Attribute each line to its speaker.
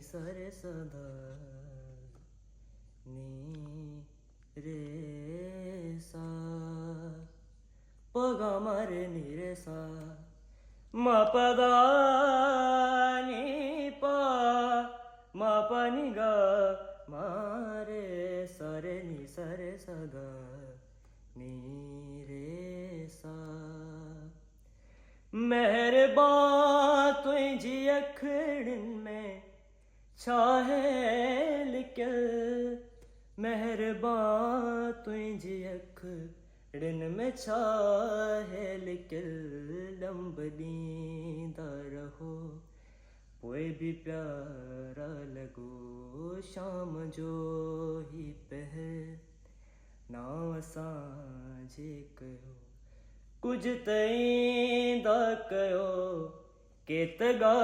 Speaker 1: सा रे सदा नी रे सा पगा मारे नी रे सा मा पदा नी पा मा पा नी गा मारे सा रे नी सा रे सदा नी रे सा मेहरबान तुझी अखड़न में छाहे लिखल मेहरबान तुझी अखड़न में छाहे लिखल लंब दींदा रहो पोए भी प्यारा लगो शाम जो ही पहर नाव सांझे कयो कुछ तईं दा कयो केत गा